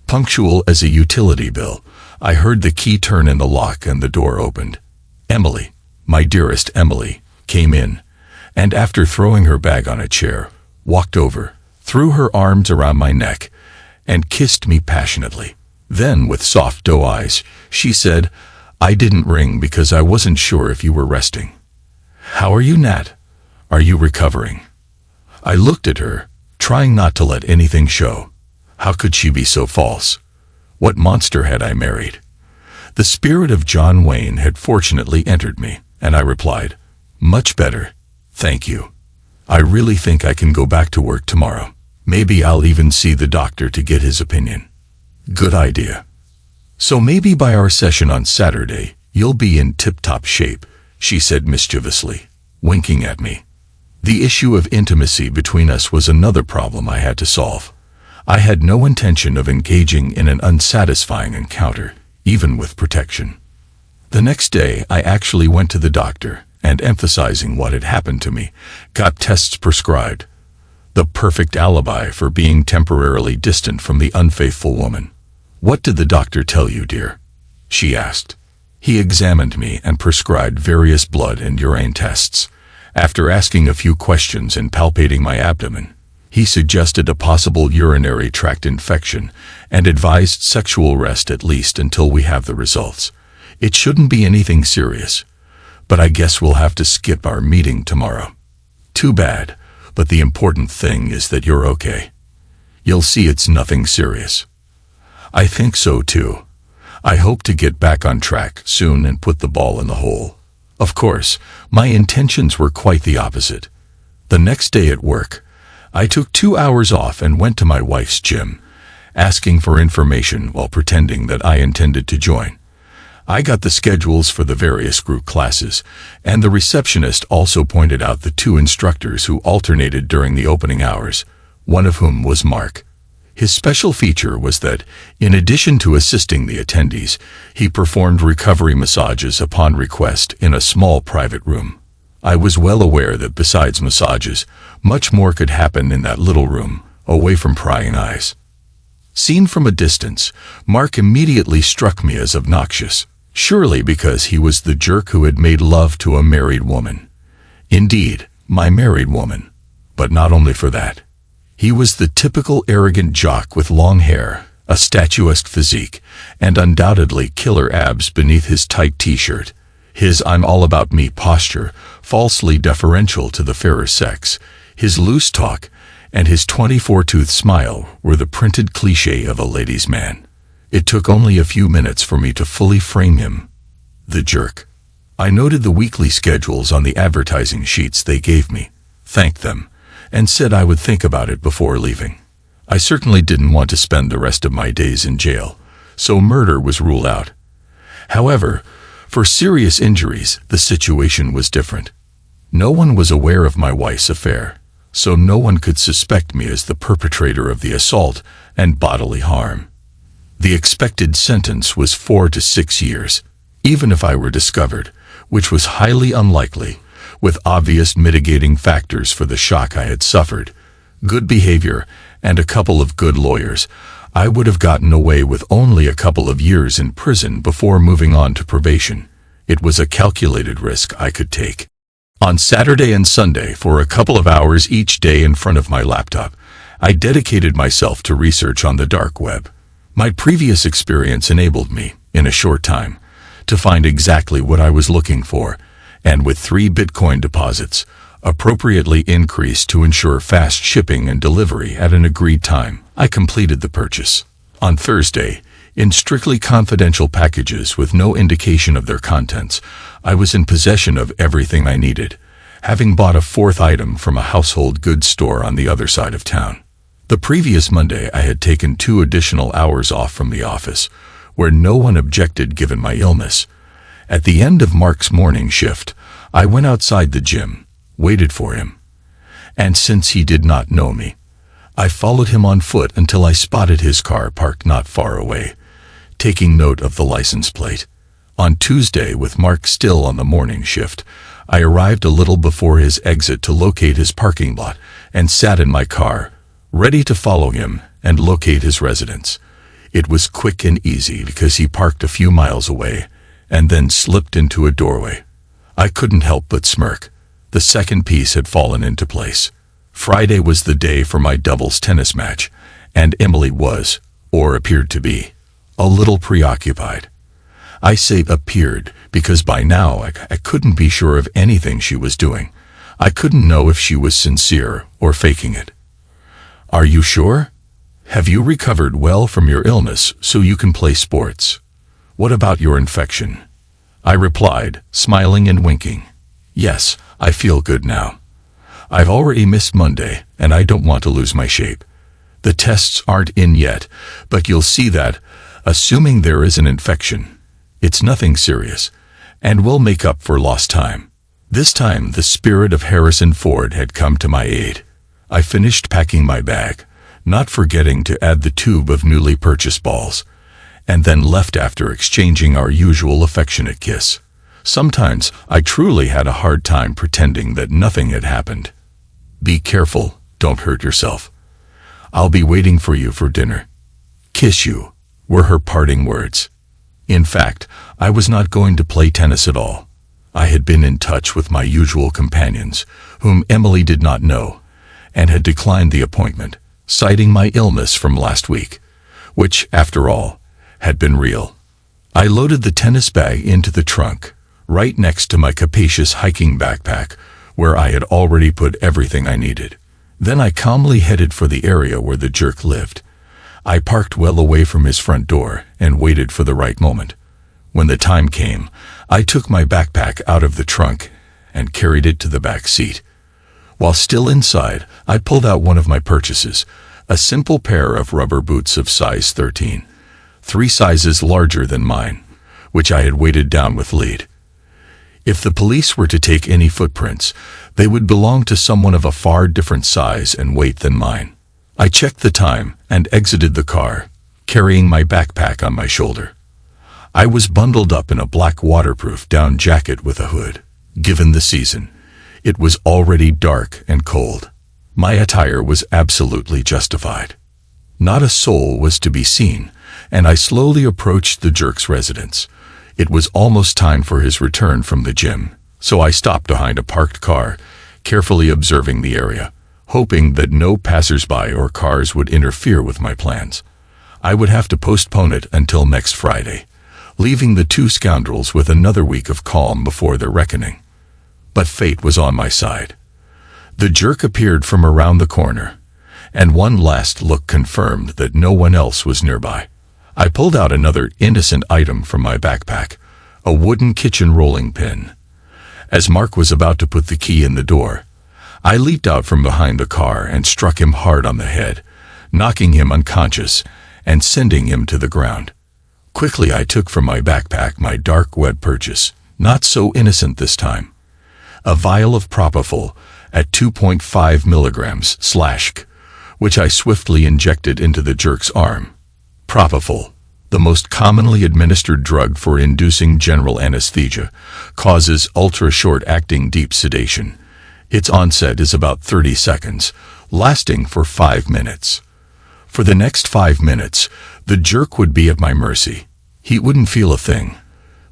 Punctual as a utility bill, I heard the key turn in the lock and the door opened. Emily, my dearest Emily, came in, and after throwing her bag on a chair, walked over, threw her arms around my neck, and kissed me passionately. Then, with soft doe eyes, she said, "I didn't ring because I wasn't sure if you were resting. How are you, Nat? Are you recovering?" I looked at her, trying not to let anything show. How could she be so false? What monster had I married? The spirit of John Wayne had fortunately entered me, and I replied, "Much better, thank you. I really think I can go back to work tomorrow. Maybe I'll even see the doctor to get his opinion." Good idea. "So maybe by our session on Saturday, you'll be in tip-top shape," she said mischievously, winking at me. The issue of intimacy between us was another problem I had to solve. I had no intention of engaging in an unsatisfying encounter, even with protection. The next day, I actually went to the doctor, and emphasizing what had happened to me, got tests prescribed. The perfect alibi for being temporarily distant from the unfaithful woman. "What did the doctor tell you, dear?" she asked. He examined me and prescribed various blood and urine tests. After asking a few questions and palpating my abdomen, he suggested a possible urinary tract infection and advised sexual rest at least until we have the results. It shouldn't be anything serious, but I guess we'll have to skip our meeting tomorrow. Too bad, but the important thing is that you're okay. You'll see it's nothing serious. I think so too. I hope to get back on track soon and put the ball in the hole. Of course, my intentions were quite the opposite. The next day at work, I took 2 hours off and went to my wife's gym, asking for information while pretending that I intended to join. I got the schedules for the various group classes, and the receptionist also pointed out the 2 instructors who alternated during the opening hours, one of whom was Mark. His special feature was that, in addition to assisting the attendees, he performed recovery massages upon request in a small private room. I was well aware that besides massages, much more could happen in that little room, away from prying eyes. Seen from a distance, Mark immediately struck me as obnoxious, surely because he was the jerk who had made love to a married woman. Indeed, my married woman. But not only for that. He was the typical arrogant jock with long hair, a statuesque physique, and undoubtedly killer abs beneath his tight t-shirt. His "I'm all about me" posture, falsely deferential to the fairer sex, his loose talk, and his 24-tooth smile were the printed cliché of a ladies' man. It took only a few minutes for me to fully frame him. The jerk. I noted the weekly schedules on the advertising sheets they gave me, thanked them, and said I would think about it before leaving. I certainly didn't want to spend the rest of my days in jail, so murder was ruled out. However, for serious injuries, the situation was different. No one was aware of my wife's affair, so no one could suspect me as the perpetrator of the assault and bodily harm. The expected sentence was 4 to 6 years, even if I were discovered, which was highly unlikely, with obvious mitigating factors for the shock I had suffered, good behavior, and a couple of good lawyers. I would have gotten away with only a couple of years in prison before moving on to probation. It was a calculated risk I could take. On Saturday and Sunday, for a couple of hours each day in front of my laptop, I dedicated myself to research on the dark web. My previous experience enabled me, in a short time, to find exactly what I was looking for, and with 3 Bitcoin deposits, appropriately increased to ensure fast shipping and delivery at an agreed time, I completed the purchase. On Thursday, in strictly confidential packages with no indication of their contents, I was in possession of everything I needed, having bought a 4th item from a household goods store on the other side of town. The previous Monday, I had taken 2 additional hours off from the office, where no one objected given my illness. At the end of Mark's morning shift, I went outside the gym, waited for him. And since he did not know me, I followed him on foot until I spotted his car parked not far away, taking note of the license plate. On Tuesday, with Mark still on the morning shift, I arrived a little before his exit to locate his parking lot and sat in my car, ready to follow him and locate his residence. It was quick and easy because he parked a few miles away and then slipped into a doorway. I couldn't help but smirk. The second piece had fallen into place. Friday was the day for my doubles tennis match, and Emily was, or appeared to be, a little preoccupied. I say appeared because by now I couldn't be sure of anything she was doing. I couldn't know if she was sincere or faking it. "Are you sure? Have you recovered well from your illness so you can play sports? What about your infection?" I replied, smiling and winking. "Yes, I feel good now. I've already missed Monday, and I don't want to lose my shape. The tests aren't in yet, but you'll see that, assuming there is an infection, it's nothing serious, and we'll make up for lost time." This time, the spirit of Harrison Ford had come to my aid. I finished packing my bag, not forgetting to add the tube of newly purchased balls, and then left after exchanging our usual affectionate kiss. Sometimes I truly had a hard time pretending that nothing had happened. "Be careful, don't hurt yourself. I'll be waiting for you for dinner. Kiss you," were her parting words. In fact, I was not going to play tennis at all. I had been in touch with my usual companions, whom Emily did not know, and had declined the appointment, citing my illness from last week, which, after all, had been real. I loaded the tennis bag into the trunk, right next to my capacious hiking backpack, where I had already put everything I needed. Then I calmly headed for the area where the jerk lived. I parked well away from his front door and waited for the right moment. When the time came, I took my backpack out of the trunk and carried it to the back seat. While still inside, I pulled out one of my purchases, a simple pair of rubber boots of size 13, 3 sizes larger than mine, which I had weighted down with lead. If the police were to take any footprints, they would belong to someone of a far different size and weight than mine. I checked the time and exited the car, carrying my backpack on my shoulder. I was bundled up in a black waterproof down jacket with a hood. Given the season, it was already dark and cold. My attire was absolutely justified. Not a soul was to be seen, and I slowly approached the jerk's residence. It was almost time for his return from the gym, so I stopped behind a parked car, carefully observing the area, hoping that no passers-by or cars would interfere with my plans. I would have to postpone it until next Friday, leaving the two scoundrels with another week of calm before their reckoning. But fate was on my side. The jerk appeared from around the corner, and one last look confirmed that no one else was nearby. I pulled out another innocent item from my backpack, a wooden kitchen rolling pin. As Mark was about to put the key in the door, I leaped out from behind the car and struck him hard on the head, knocking him unconscious and sending him to the ground. Quickly I took from my backpack my dark web purchase, not so innocent this time. A vial of propofol at 2.5 milligrams /, which I swiftly injected into the jerk's arm. Propofol, the most commonly administered drug for inducing general anesthesia, causes ultra-short-acting deep sedation. Its onset is about 30 seconds, lasting for 5 minutes. For the next 5 minutes, the jerk would be at my mercy. He wouldn't feel a thing.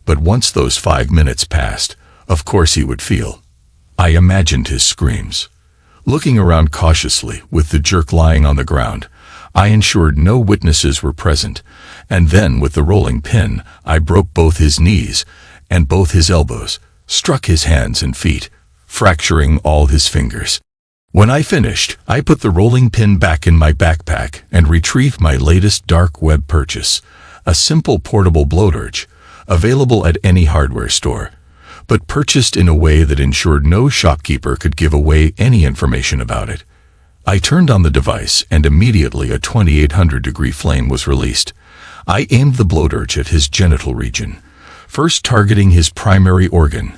But once those 5 minutes passed, of course he would feel. I imagined his screams. Looking around cautiously, with the jerk lying on the ground, I ensured no witnesses were present, and then with the rolling pin, I broke both his knees and both his elbows, struck his hands and feet, fracturing all his fingers. When I finished, I put the rolling pin back in my backpack and retrieved my latest dark web purchase, a simple portable blowtorch, available at any hardware store, but purchased in a way that ensured no shopkeeper could give away any information about it. I turned on the device and immediately a 2800-degree flame was released. I aimed the blowtorch at his genital region, first targeting his primary organ,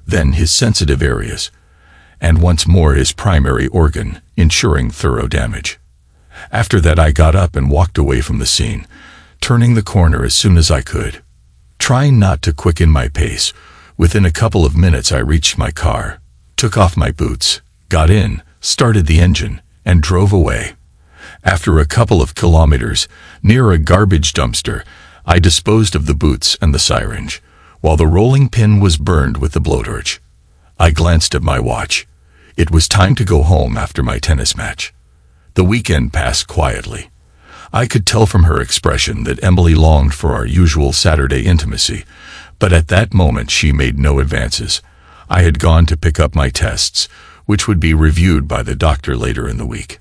then his sensitive areas, and once more his primary organ, ensuring thorough damage. After that I got up and walked away from the scene, turning the corner as soon as I could. Trying not to quicken my pace, within a couple of minutes I reached my car, took off my boots, got in, started the engine, and drove away. After a couple of kilometers, near a garbage dumpster, I disposed of the boots and the syringe, while the rolling pin was burned with the blowtorch. I glanced at my watch. It was time to go home after my tennis match. The weekend passed quietly. I could tell from her expression that Emily longed for our usual Saturday intimacy, but at that moment she made no advances. I had gone to pick up my tests, which would be reviewed by the doctor later in the week.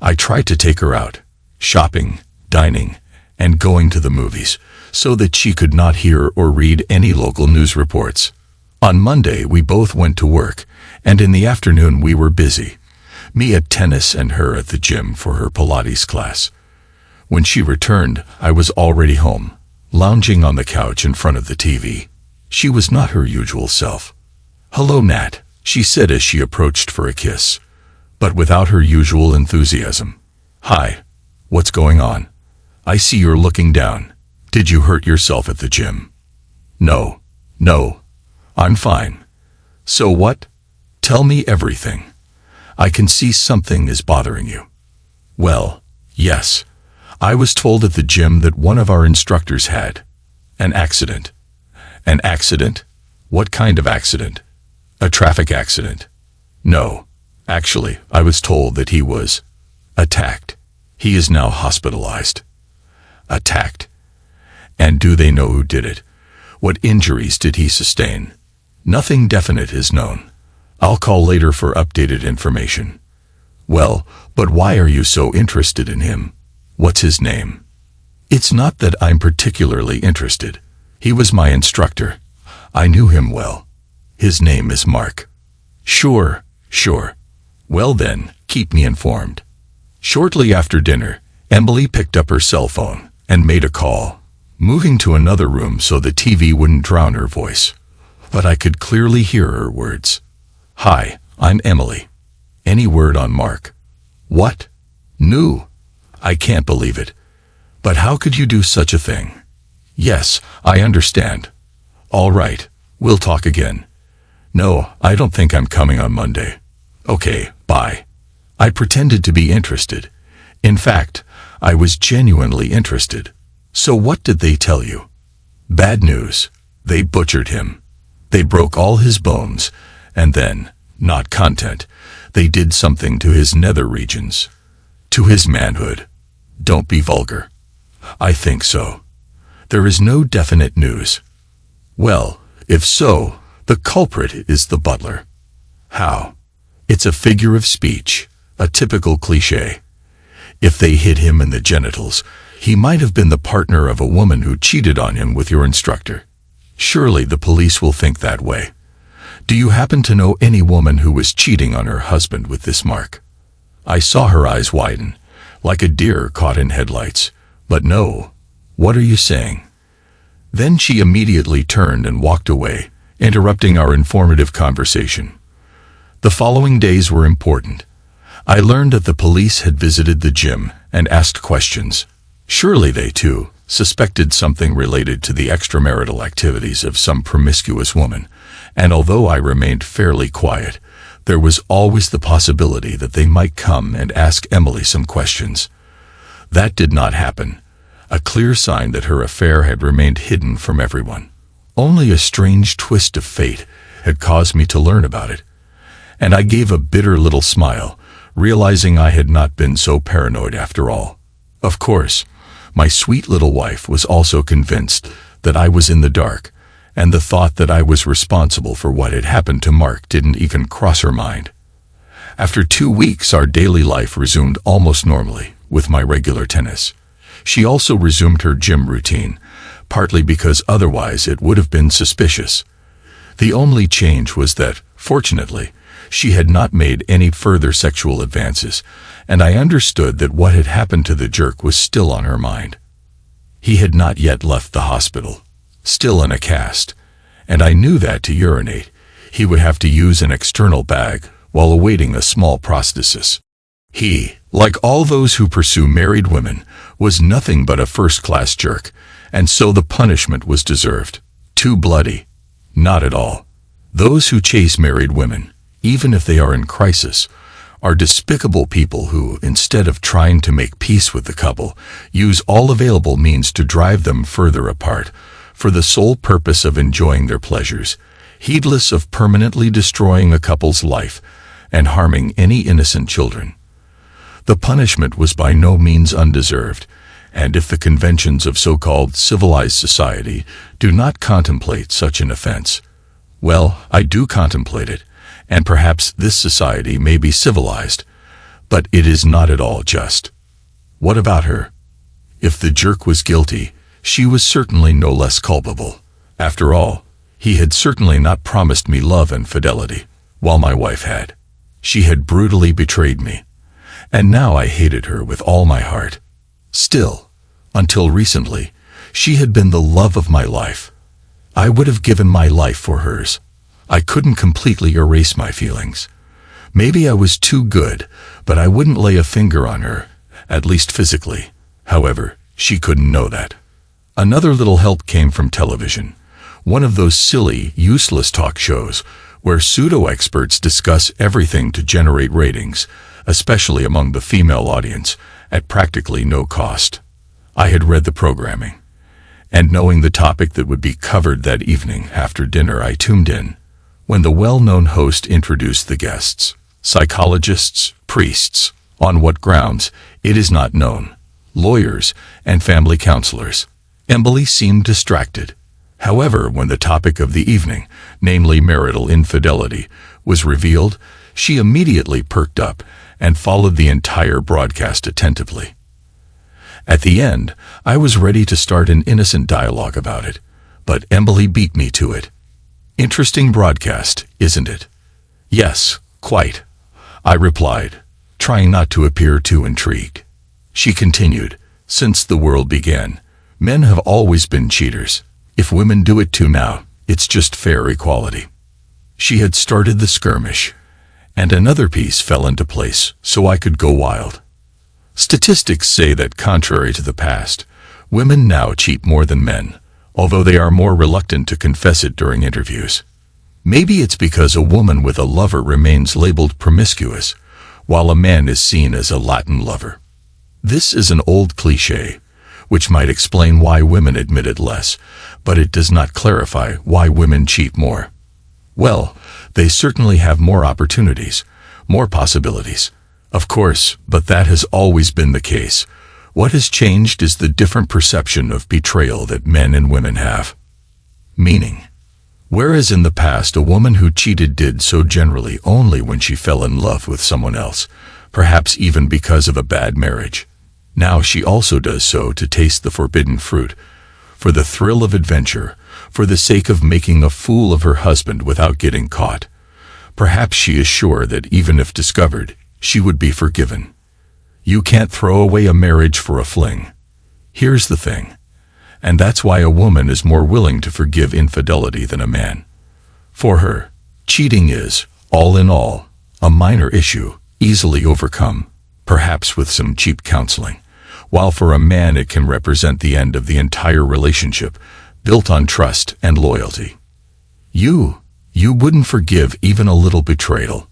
I tried to take her out, shopping, dining, and going to the movies, so that she could not hear or read any local news reports. On Monday, we both went to work, and in the afternoon we were busy. Me at tennis and her at the gym for her Pilates class. When she returned, I was already home, lounging on the couch in front of the TV. She was not her usual self. "Hello, Nat," she said as she approached for a kiss, but without her usual enthusiasm. "Hi. What's going on? I see you're looking down. Did you hurt yourself at the gym?" No, I'm fine." "So what? Tell me everything. I can see something is bothering you." "Well, yes. I was told at the gym that one of our instructors had an accident." "An accident? What kind of accident?" "A traffic accident." "No. Actually, I was told that he was attacked. He is now hospitalized." "Attacked? And do they know who did it? What injuries did he sustain?" "Nothing definite is known. I'll call later for updated information." "Well, but why are you so interested in him? What's his name?" "It's not that I'm particularly interested. He was my instructor. I knew him well. His name is Mark." Sure. Well then, keep me informed." Shortly after dinner, Emily picked up her cell phone and made a call, moving to another room so the TV wouldn't drown her voice. But I could clearly hear her words. "Hi, I'm Emily. Any word on Mark?" "What? No. I can't believe it. But how could you do such a thing?" "Yes, I understand. All right, we'll talk again." "No, I don't think I'm coming on Monday." "Okay, bye." I pretended to be interested. In fact, I was genuinely interested. "So what did they tell you?" "Bad news. They butchered him. They broke all his bones, and then, not content, they did something to his nether regions. To his manhood. Don't be vulgar." "I think so. There is no definite news." "Well, if so, the culprit is the butler." "How?" "It's a figure of speech, a typical cliché. If they hit him in the genitals, he might have been the partner of a woman who cheated on him with your instructor. Surely the police will think that way. Do you happen to know any woman who was cheating on her husband with this Mark?" I saw her eyes widen, like a deer caught in headlights. "But no. What are you saying?" Then she immediately turned and walked away, interrupting our informative conversation. The following days were important. I learned that the police had visited the gym and asked questions. Surely they, too, suspected something related to the extramarital activities of some promiscuous woman, and although I remained fairly quiet, there was always the possibility that they might come and ask Emily some questions. That did not happen, a clear sign that her affair had remained hidden from everyone. Only a strange twist of fate had caused me to learn about it, and I gave a bitter little smile, realizing I had not been so paranoid after all. Of course, my sweet little wife was also convinced that I was in the dark, and the thought that I was responsible for what had happened to Mark didn't even cross her mind. After 2 weeks, our daily life resumed almost normally, with my regular tennis. She also resumed her gym routine, partly because otherwise it would have been suspicious. The only change was that, fortunately, she had not made any further sexual advances, and I understood that what had happened to the jerk was still on her mind. He had not yet left the hospital, still in a cast, and I knew that to urinate, he would have to use an external bag while awaiting a small prosthesis. He, like all those who pursue married women, was nothing but a first-class jerk, and so the punishment was deserved. Too bloody? Not at all. Those who chase married women, even if they are in crisis, are despicable people who, instead of trying to make peace with the couple, use all available means to drive them further apart, for the sole purpose of enjoying their pleasures, heedless of permanently destroying a couple's life and harming any innocent children. The punishment was by no means undeserved, and if the conventions of so-called civilized society do not contemplate such an offense, well, I do contemplate it, And perhaps this society may be civilized, but it is not at all just. What about her? If the jerk was guilty, she was certainly no less culpable. After all, he had certainly not promised me love and fidelity, while my wife had. She had brutally betrayed me, and now I hated her with all my heart. Still, until recently, she had been the love of my life. I would have given my life for hers. I couldn't completely erase my feelings. Maybe I was too good, but I wouldn't lay a finger on her, at least physically. However, she couldn't know that. Another little help came from television, one of those silly, useless talk shows where pseudo-experts discuss everything to generate ratings, especially among the female audience, at practically no cost. I had read the programming, and knowing the topic that would be covered that evening after dinner, I tuned in. When the well-known host introduced the guests, psychologists, priests, on what grounds, it is not known, lawyers, and family counselors, Emily seemed distracted. However, when the topic of the evening, namely marital infidelity, was revealed, she immediately perked up and followed the entire broadcast attentively. At the end, I was ready to start an innocent dialogue about it, but Emily beat me to it. Interesting broadcast, isn't it? Yes, quite, I replied, trying not to appear too intrigued. She continued, since the world began, men have always been cheaters. If women do it too now, it's just fair equality. She had started the skirmish, and another piece fell into place so I could go wild. Statistics say that contrary to the past, women now cheat more than men, although they are more reluctant to confess it during interviews. Maybe it's because a woman with a lover remains labeled promiscuous, while a man is seen as a Latin lover. This is an old cliché, which might explain why women admit it less, but it does not clarify why women cheat more. Well, they certainly have more opportunities, more possibilities. Of course, but that has always been the case. What has changed is the different perception of betrayal that men and women have. Meaning, whereas in the past a woman who cheated did so generally only when she fell in love with someone else, perhaps even because of a bad marriage, now she also does so to taste the forbidden fruit, for the thrill of adventure, for the sake of making a fool of her husband without getting caught. Perhaps she is sure that even if discovered, she would be forgiven. You can't throw away a marriage for a fling. Here's the thing, and that's why a woman is more willing to forgive infidelity than a man. For her, cheating is, all in all, a minor issue, easily overcome, perhaps with some cheap counseling, while for a man it can represent the end of the entire relationship, built on trust and loyalty. You wouldn't forgive even a little betrayal,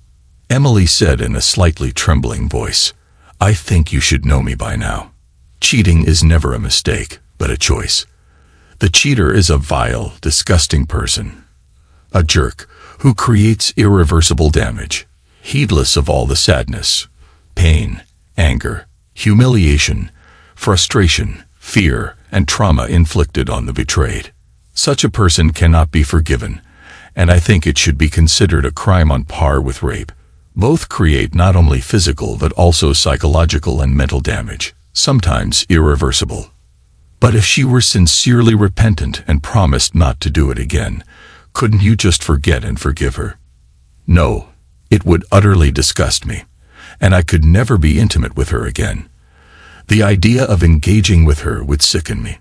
Emily said in a slightly trembling voice. I think you should know me by now. Cheating is never a mistake, but a choice. The cheater is a vile, disgusting person. A jerk who creates irreversible damage, heedless of all the sadness, pain, anger, humiliation, frustration, fear, and trauma inflicted on the betrayed. Such a person cannot be forgiven, and I think it should be considered a crime on par with rape. Both create not only physical but also psychological and mental damage, sometimes irreversible. But if she were sincerely repentant and promised not to do it again, couldn't you just forget and forgive her? No, it would utterly disgust me, and I could never be intimate with her again. The idea of engaging with her would sicken me.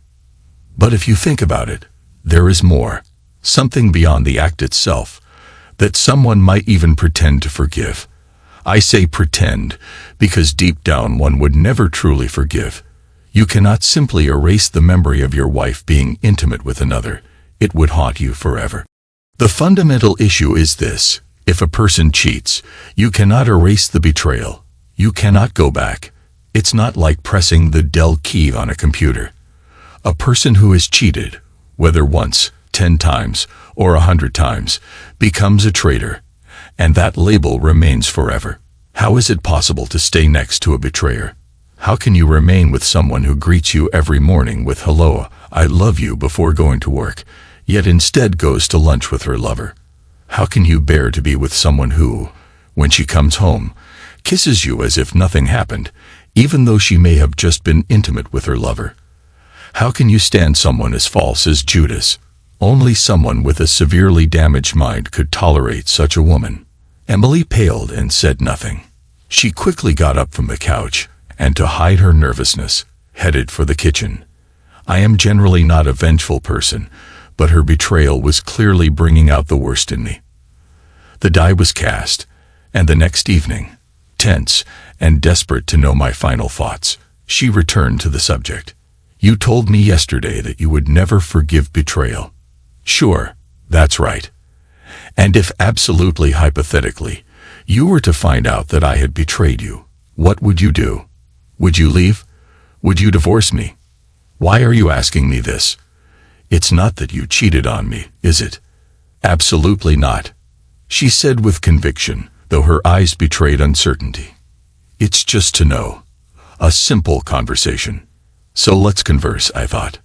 But if you think about it, there is more, something beyond the act itself, that someone might even pretend to forgive. I say pretend, because deep down one would never truly forgive. You cannot simply erase the memory of your wife being intimate with another. It would haunt you forever. The fundamental issue is this: if a person cheats, you cannot erase the betrayal. You cannot go back. It's not like pressing the del key on a computer. A person who has cheated, whether once, 10 times, or 100 times, becomes a traitor, and that label remains forever. How is it possible to stay next to a betrayer? How can you remain with someone who greets you every morning with "Hello, I love you" before going to work, yet instead goes to lunch with her lover? How can you bear to be with someone who, when she comes home, kisses you as if nothing happened, even though she may have just been intimate with her lover? How can you stand someone as false as Judas? Only someone with a severely damaged mind could tolerate such a woman. Emily paled and said nothing. She quickly got up from the couch, and to hide her nervousness, headed for the kitchen. I am generally not a vengeful person, but her betrayal was clearly bringing out the worst in me. The die was cast, and the next evening, tense and desperate to know my final thoughts, she returned to the subject. You told me yesterday that you would never forgive betrayal. Sure, that's right. And if absolutely hypothetically, you were to find out that I had betrayed you, what would you do? Would you leave? Would you divorce me? Why are you asking me this? It's not that you cheated on me, is it? Absolutely not, she said with conviction, though her eyes betrayed uncertainty. It's just to know. A simple conversation. So let's converse, I thought.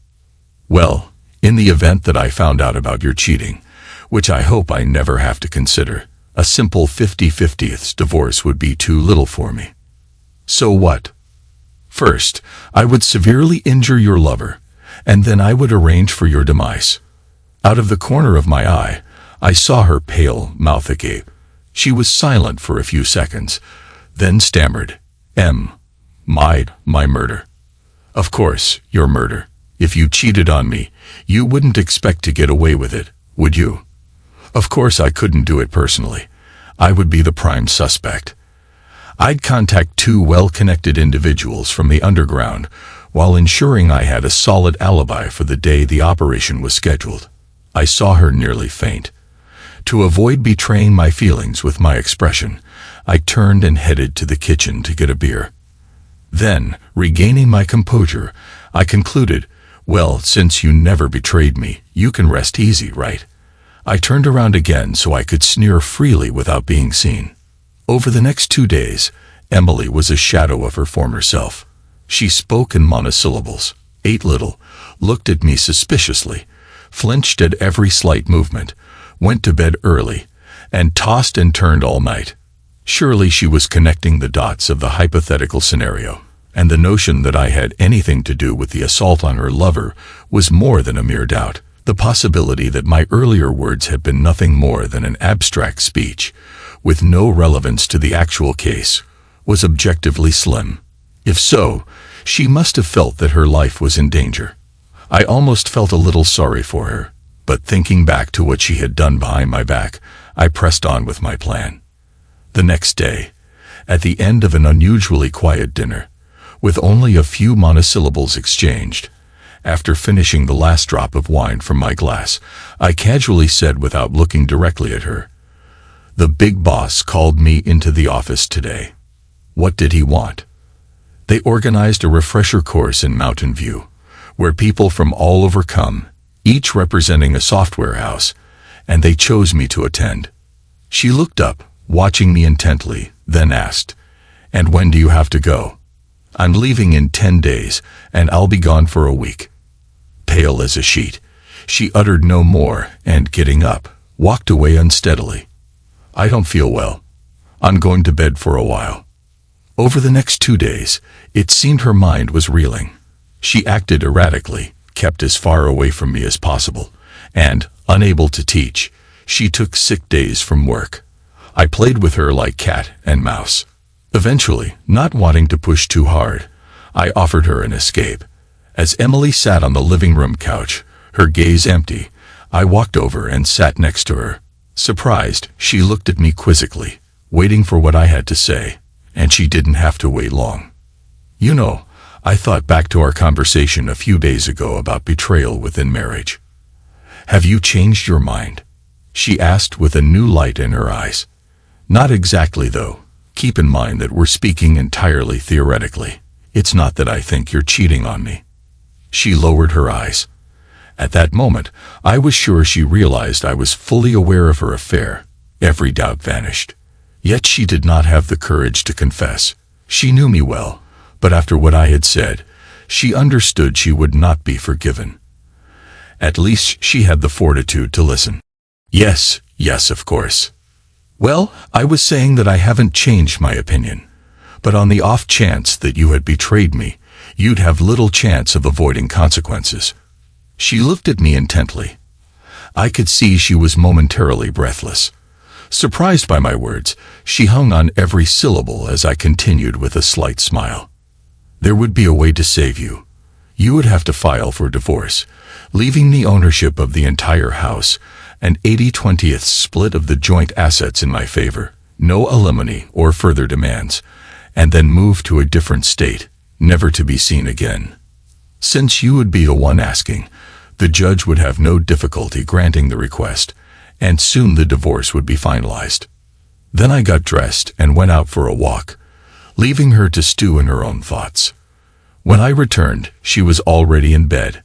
Well, in the event that I found out about your cheating, which I hope I never have to consider, a simple 50-50th divorce would be too little for me. So what? First, I would severely injure your lover, and then I would arrange for your demise. Out of the corner of my eye, I saw her pale mouth agape. She was silent for a few seconds, then stammered, My murder. Of course, your murder. If you cheated on me, you wouldn't expect to get away with it, would you? Of course I couldn't do it personally. I would be the prime suspect. I'd contact two well-connected individuals from the underground while ensuring I had a solid alibi for the day the operation was scheduled. I saw her nearly faint. To avoid betraying my feelings with my expression, I turned and headed to the kitchen to get a beer. Then, regaining my composure, I concluded, well, since you never betrayed me, you can rest easy, right? I turned around again so I could sneer freely without being seen. Over the next 2 days, Emily was a shadow of her former self. She spoke in monosyllables, ate little, looked at me suspiciously, flinched at every slight movement, went to bed early, and tossed and turned all night. Surely she was connecting the dots of the hypothetical scenario, and the notion that I had anything to do with the assault on her lover was more than a mere doubt. The possibility that my earlier words had been nothing more than an abstract speech, with no relevance to the actual case, was objectively slim. If so, she must have felt that her life was in danger. I almost felt a little sorry for her, but thinking back to what she had done behind my back, I pressed on with my plan. The next day, at the end of an unusually quiet dinner, with only a few monosyllables exchanged, after finishing the last drop of wine from my glass, I casually said without looking directly at her, "The big boss called me into the office today." What did he want? They organized a refresher course in Mountain View, where people from all over come, each representing a software house, and they chose me to attend. She looked up, watching me intently, then asked, "And when do you have to go?" "I'm leaving in 10 days, and I'll be gone for a week." Pale as a sheet, she uttered no more and, getting up, walked away unsteadily. "I don't feel well. I'm going to bed for a while." Over the next 2 days, it seemed her mind was reeling. She acted erratically, kept as far away from me as possible, and, unable to teach, she took sick days from work. I played with her like cat and mouse. Eventually, not wanting to push too hard, I offered her an escape. As Emily sat on the living room couch, her gaze empty, I walked over and sat next to her. Surprised, she looked at me quizzically, waiting for what I had to say, and she didn't have to wait long. "You know, I thought back to our conversation a few days ago about betrayal within marriage. Have you changed your mind?" she asked with a new light in her eyes. "Not exactly, though. Keep in mind that we're speaking entirely theoretically. It's not that I think you're cheating on me." She lowered her eyes. At that moment, I was sure she realized I was fully aware of her affair. Every doubt vanished. Yet she did not have the courage to confess. She knew me well, but after what I had said, she understood she would not be forgiven. At least she had the fortitude to listen. "Yes, Yes, of course. Well, I was saying that I haven't changed my opinion. But on the off chance that you had betrayed me, you'd have little chance of avoiding consequences. She looked at me intently. I could see she was momentarily breathless. Surprised by my words, she hung on every syllable as I continued with a slight smile. There would be a way to save you. You would have to file for divorce, leaving the ownership of the entire house, an 80/20th split of the joint assets in my favor, no alimony or further demands, and then move to a different state, never to be seen again. Since you would be the one asking, the judge would have no difficulty granting the request, and soon the divorce would be finalized. Then I got dressed and went out for a walk, leaving her to stew in her own thoughts. When I returned, she was already in bed.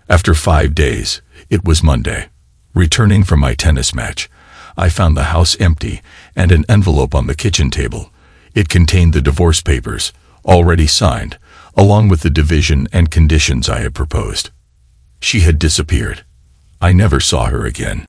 After 5 days, it was Monday. Returning from my tennis match, I found the house empty and an envelope on the kitchen table. It contained the divorce papers, already signed, along with the division and conditions I had proposed. She had disappeared. I never saw her again.